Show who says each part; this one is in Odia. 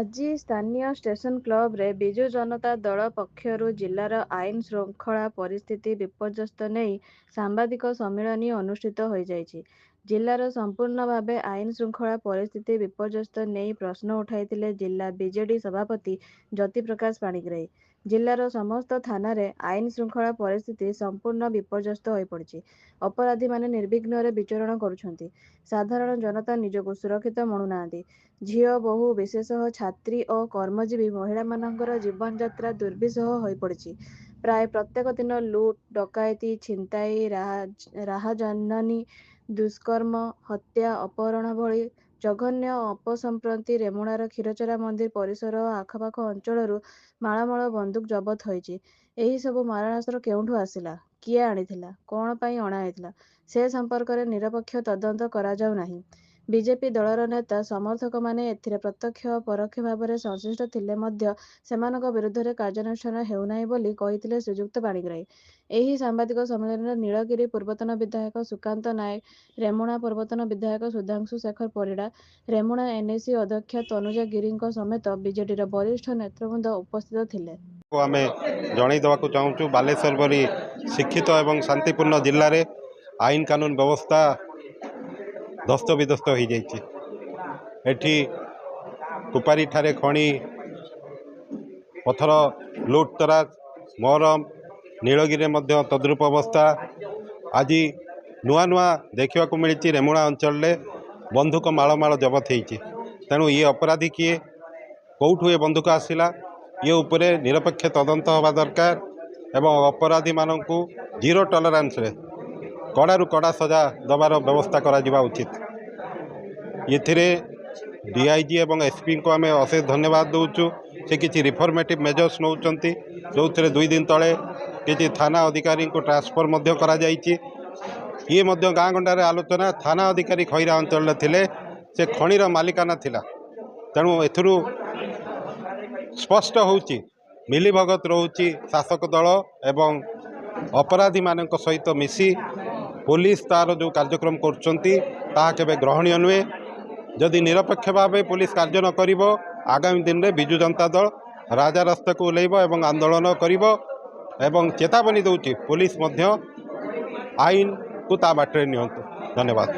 Speaker 1: ଆଜି ସ୍ଥାନୀୟ ଷ୍ଟେସନ କ୍ଲବରେ ବିଜୁ ଜନତା ଦଳ ପକ୍ଷରୁ ଜିଲ୍ଲାର ଆଇନ ଶୃଙ୍ଖଳା ପରିସ୍ଥିତି ବିପର୍ଯ୍ୟସ୍ତ ନେଇ ସାମ୍ବାଦିକ ସମ୍ମିଳନୀ ଅନୁଷ୍ଠିତ ହୋଇଯାଇଛି। ଜିଲ୍ଲାର ସମ୍ପୂର୍ଣ୍ଣ ଭାବେ ଆଇନ ଶୃଙ୍ଖଳା ପରିସ୍ଥିତି ବିପର୍ଯ୍ୟସ୍ତ ନେଇ ପ୍ରଶ୍ନ ଉଠାଇଥିଲେ ଜିଲ୍ଲା ବିଜେଡି ସଭାପତି ଜ୍ୟୋତିପ୍ରକାଶ ପାଣିଗ୍ରାହୀ। ଜିଲ୍ଲାର ସମସ୍ତ ଥାନାରେ ଆଇନ ଶୃଙ୍ଖଳା ପରିସ୍ଥିତି ସମ୍ପୂର୍ଣ୍ଣ ବିପର୍ଯ୍ୟସ୍ତ ହୋଇପଡ଼ିଛି। ଅପରାଧୀମାନେ ନିର୍ବିଘ୍ନରେ ବିଚରଣ କରୁଛନ୍ତି। ସାଧାରଣ ଜନତା ନିଜକୁ ସୁରକ୍ଷିତ ମଣୁନାହାନ୍ତି। ଝିଅ, ବୋହୂ, ବିଶେଷତଃ ଛାତ୍ରୀ ଓ କର୍ମଜୀବୀ ମହିଳାମାନଙ୍କର ଜୀବନଯାତ୍ରା ଦୁର୍ବିସହ ହୋଇପଡ଼ିଛି। ପ୍ରାୟ ପ୍ରତ୍ୟେକ ଦିନ ଲୁଟ୍, ଡକାୟତି, ଛିନତାଇ, ରାହାଜାନୀ, ଦୁଷ୍କର୍ମ, ହତ୍ୟା, ଅପହରଣ ଭଳି ଜଘନ୍ୟ ଅପସମ୍ପ୍ରତି ରେମୁଣାର କ୍ଷୀରଚୋରା ମନ୍ଦିର ପରିସର ଓ ଆଖପାଖ ଅଞ୍ଚଳରୁ ମାଳମାଳ ବନ୍ଧୁକ ଜବତ ହୋଇଛି। ଏହି ସବୁ ମାରଣାସ୍ତ୍ର କେଉଁଠୁ ଆସିଲା, କିଏ ଆଣିଥିଲା, କ'ଣ ପାଇଁ ଅଣାଯାଇଥିଲା, ସେ ସମ୍ପର୍କରେ ନିରପେକ୍ଷ ତଦନ୍ତ କରାଯାଉ ନାହିଁ। ବିଜେପି ଦଳର ନେତା ସମର୍ଥକମାନେ ଏଥିରେ ପ୍ରତ୍ୟକ୍ଷ ଓ ପରୋକ୍ଷ ଭାବରେ ସଂଶ୍ଳିଷ୍ଟ ଥିଲେ ମଧ୍ୟ ସେମାନଙ୍କ ବିରୁଦ୍ଧରେ କାର୍ଯ୍ୟାନୁଷ୍ଠାନ ହେଉନାହିଁ ବୋଲି କହିଥିଲେ ଶ୍ରୀଯୁକ୍ତ ପାଣିଗ୍ରାହୀ। ଏହି ସାମ୍ବାଦିକ ସମ୍ମିଳନୀରେ ନୀଳଗିରି ପୂର୍ବତନ ବିଧାୟକ ସୁକାନ୍ତ ନାୟକ, ରେମୁଣା ପୂର୍ବତନ ବିଧାୟକ ସୁଧାଂଶୁ ଶେଖର ପରିଡ଼ା, ରେମୁଣା ଏନ୍ଏସି ଅଧ୍ୟକ୍ଷା ତନୁଜା ଗିରିଙ୍କ ସମେତ ବିଜେଡିର ବରିଷ୍ଠ ନେତୃବୃନ୍ଦ ଉପସ୍ଥିତ ଥିଲେ।
Speaker 2: ଆମେ ଜଣାଇ ଦେବାକୁ ଚାହୁଁଛୁ, ବାଲେଶ୍ୱର ପରି ଶିକ୍ଷିତ ଏବଂ ଶାନ୍ତିପୂର୍ଣ୍ଣ ଜିଲ୍ଲାରେ ଆଇନ କାନୁନ ବ୍ୟବସ୍ଥା ଧ୍ୱସ୍ତବିଧ୍ୱସ୍ତ ହୋଇଯାଇଛି। ଏଠି କୁପାରୀଠାରେ ଖଣି, ପଥର ଲୁଟ୍ତରାଜ, ମହରମ, ନୀଳଗିରିରେ ମଧ୍ୟ ତଦ୍ରୁପ ଅବସ୍ଥା। ଆଜି ନୂଆ ନୂଆ ଦେଖିବାକୁ ମିଳିଛି ରେମୁଣା ଅଞ୍ଚଳରେ ବନ୍ଧୁକ ମାଳ ଜବତ ହୋଇଛି। ତେଣୁ ଇଏ ଅପରାଧୀ କିଏ, କେଉଁଠୁ ଏ ବନ୍ଧୁକ ଆସିଲା, ଇଏ ଉପରେ ନିରପେକ୍ଷ ତଦନ୍ତ ହେବା ଦରକାର ଏବଂ ଅପରାଧୀମାନଙ୍କୁ ଜିରୋ ଟଲରାନ୍ସରେ କଡ଼ାରୁ କଡ଼ା ସଜା ଦେବାର ବ୍ୟବସ୍ଥା କରାଯିବା ଉଚିତ। ଏଥିରେ ଡିଆଇଜି ଏବଂ ଏସ୍ପିଙ୍କୁ ଆମେ ଅଶେଷ ଧନ୍ୟବାଦ ଦେଉଛୁ। ସେ କିଛି ରିଫର୍ମେଟିଭ୍ ମେଜର୍ସ ନେଉଛନ୍ତି, ଯେଉଁଥିରେ 2 ଦିନ ତଳେ କିଛି ଥାନା ଅଧିକାରୀଙ୍କୁ ଟ୍ରାନ୍ସଫର ମଧ୍ୟ କରାଯାଇଛି। ଇଏ ମଧ୍ୟ ଗାଁ ଗଣ୍ଡାରେ ଆଲୋଚନା, ଥାନା ଅଧିକାରୀ ଖଇରା ଅଞ୍ଚଳରେ ଥିଲେ, ସେ ଖଣିର ମାଲିକାନା ଥିଲା। ତେଣୁ ଏଥିରୁ ସ୍ପଷ୍ଟ ହେଉଛି ମିଲିଭଗତ ରହୁଛି ଶାସକ ଦଳ ଏବଂ ଅପରାଧୀମାନଙ୍କ ସହିତ ମିଶି ପୋଲିସ ତାର ଯେଉଁ କାର୍ଯ୍ୟକ୍ରମ କରୁଛନ୍ତି ତାହା କେବେ ଗ୍ରହଣୀୟ ନୁହେଁ। ଯଦି ନିରପେକ୍ଷ ଭାବେ ପୋଲିସ କାର୍ଯ୍ୟ ନ କରିବ, ଆଗାମୀ ଦିନରେ ବିଜୁ ଜନତା ଦଳ ରାଜରାସ୍ତାକୁ ଓହ୍ଲାଇବ ଏବଂ ଆନ୍ଦୋଳନ କରିବ ଏବଂ ଚେତାବନୀ ଦେଉଛି ପୋଲିସ ମଧ୍ୟ ଆଇନକୁ ତା ବାଟରେ ନିଅନ୍ତୁ। ଧନ୍ୟବାଦ।